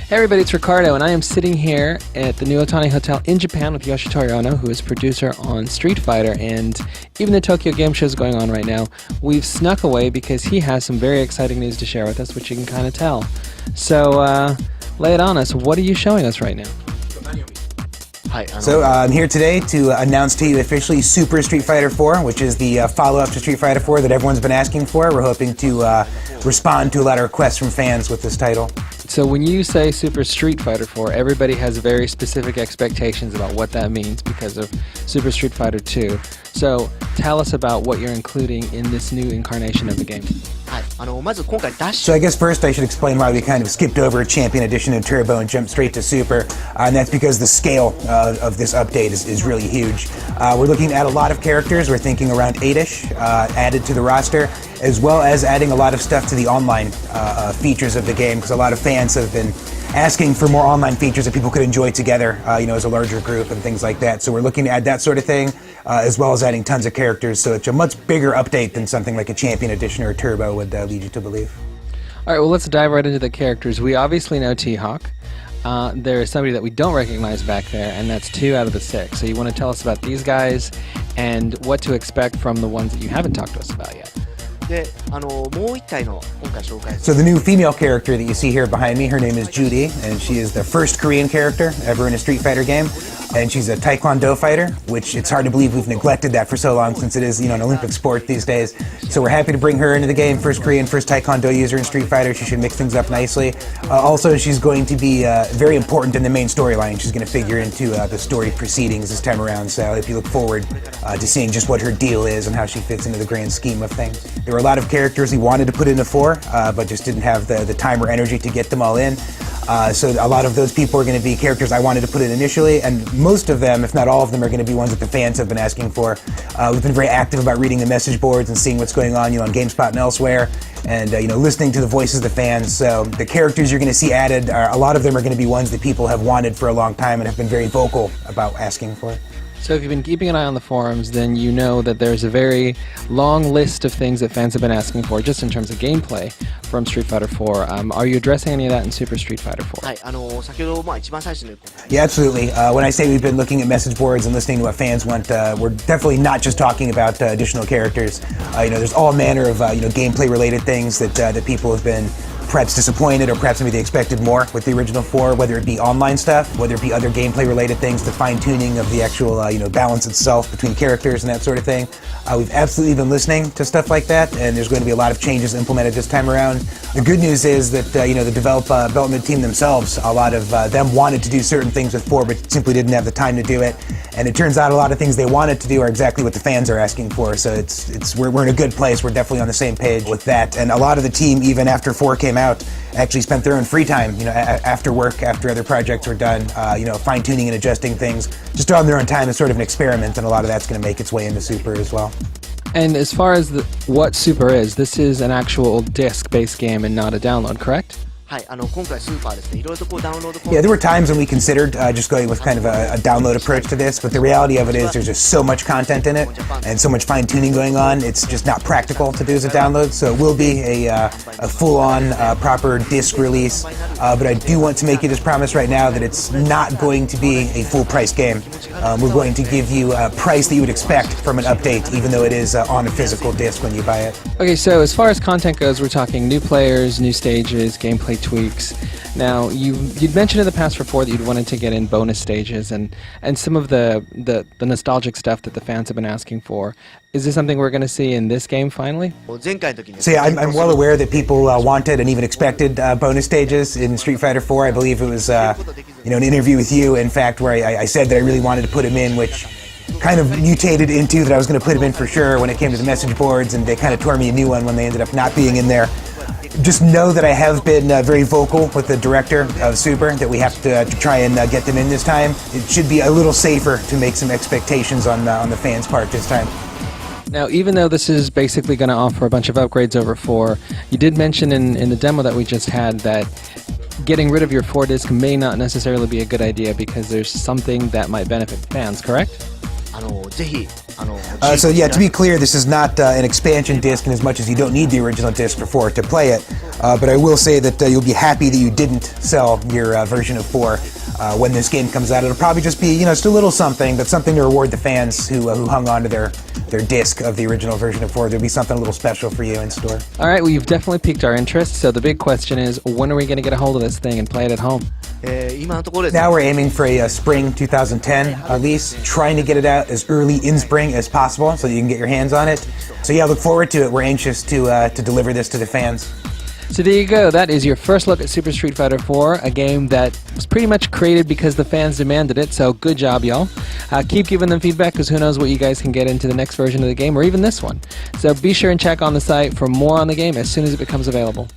Hey everybody, it's Ricardo, and I am sitting here at the New Otani Hotel in Japan with Yoshinori Ono, who is producer on Street Fighter, and even the Tokyo Game Show is going on right now. We've snuck away because he has some very exciting news to share with us, which you can kind of tell. So, lay it on us. What are you showing us right now? So I'm here today to announce to you officially Super Street Fighter 4, which is the follow-up to Street Fighter 4 that everyone's been asking for. We're hoping to respond to a lot of requests from fans with this title. So when you say Super Street Fighter 4, everybody has very specific expectations about what that means because of Super Street Fighter 2. So tell us about what you're including in this new incarnation of the game. So I guess first I should explain why we kind of skipped over Champion Edition and Turbo and jumped straight to Super, and that's because the scale of this update is really huge. We're looking at a lot of characters. We're thinking around 8-ish added to the roster, as well as adding a lot of stuff to the online features of the game, because a lot of fans have been asking for more online features that people could enjoy together, as a larger group and things like that. So we're looking to add that sort of thing, as well as adding tons of characters. So it's a much bigger update than something like a Champion Edition or a Turbo would lead you to believe. All right, well, let's dive right into the characters. We obviously know T.Hawk. There is somebody that we don't recognize back there, and that's 2 out of the 6. So you want to tell us about these guys and what to expect from the ones that you haven't talked to us about yet. So the new female character that you see here behind me, her name is Juri, and she is the first Korean character ever in a Street Fighter game. And she's a Taekwondo fighter, which it's hard to believe we've neglected that for so long since it is, an Olympic sport these days. So we're happy to bring her into the game. First Korean, first Taekwondo user in Street Fighter. She should mix things up nicely. Also, she's going to be very important in the main storyline. She's going to figure into the story proceedings this time around. So if you look forward to seeing just what her deal is and how she fits into the grand scheme of things. There were a lot of characters we wanted to put into 4, but just didn't have the time or energy to get them all in. So a lot of those people are going to be characters I wanted to put in initially, and most of them, if not all of them, are going to be ones that the fans have been asking for. We've been very active about reading the message boards and seeing what's going on, on GameSpot and elsewhere, and listening to the voices of the fans. So the characters you're going to see added, a lot of them are going to be ones that people have wanted for a long time and have been very vocal about asking for. So if you've been keeping an eye on the forums, then you know that there's a very long list of things that fans have been asking for, just in terms of gameplay from Street Fighter 4. Are you addressing any of that in Super Street Fighter 4? Yeah, absolutely. When I say we've been looking at message boards and listening to what fans want, we're definitely not just talking about additional characters. There's all manner of gameplay-related things that people have been perhaps disappointed, or perhaps maybe they expected more with the original 4, whether it be online stuff, whether it be other gameplay-related things, the fine-tuning of the actual balance itself between characters and that sort of thing. We've absolutely been listening to stuff like that, and there's going to be a lot of changes implemented this time around. The good news is that the development team themselves, a lot of them wanted to do certain things with 4, but simply didn't have the time to do it. And it turns out a lot of things they wanted to do are exactly what the fans are asking for. So we're in a good place. We're definitely on the same page with that. And a lot of the team, even after 4 came out, actually spent their own free time, after work, after other projects were done, fine-tuning and adjusting things, just on their own time as sort of an experiment, and a lot of that's going to make its way into Super as well. And as far as what Super is, this is an actual disc-based game and not a download, correct? Yeah, there were times when we considered just going with kind of a download approach to this, but the reality of it is there's just so much content in it and so much fine-tuning going on, it's just not practical to do as a download. So it will be a full-on proper disc release, but I do want to make you this promise right now that it's not going to be a full-price game. We're going to give you a price that you would expect from an update, even though it is on a physical disc when you buy it. Okay, so as far as content goes, we're talking new players, new stages, gameplay tweaks. Now, you'd mentioned in the past before that you'd wanted to get in bonus stages and some of the nostalgic stuff that the fans have been asking for. Is this something we're going to see in this game finally? So yeah, I'm well aware that people wanted and even expected bonus stages in Street Fighter 4. I believe it was an interview with you, in fact, where I said that I really wanted to put him in, which kind of mutated into that I was going to put him in for sure when it came to the message boards, and they kind of tore me a new one when they ended up not being in there. Just know that I have been very vocal with the director of Super that we have to try and get them in this time. It should be a little safer to make some expectations on the fans' part this time. Now, even though this is basically going to offer a bunch of upgrades over 4, you did mention in the demo that we just had that getting rid of your 4 disc may not necessarily be a good idea because there's something that might benefit fans, correct? ぜひ So yeah, to be clear, this is not an expansion disc in as much as you don't need the original disc for 4 to play it. But I will say that you'll be happy that you didn't sell your version of 4 when this game comes out. It'll probably just be, just a little something, but something to reward the fans who hung on to their disc of the original version of 4. There'll be something a little special for you in store. All right, well, you've definitely piqued our interest. So the big question is, when are we going to get a hold of this thing and play it at home? Now we're aiming for a spring 2010 release, trying to get it out as early in spring as possible so that you can get your hands on it. So yeah, look forward to it. We're anxious to deliver this to the fans. So there you go. That is your first look at Super Street Fighter 4, a game that was pretty much created because the fans demanded it. So good job, y'all. Keep giving them feedback, because who knows what you guys can get into the next version of the game, or even this one. So be sure and check on the site for more on the game as soon as it becomes available.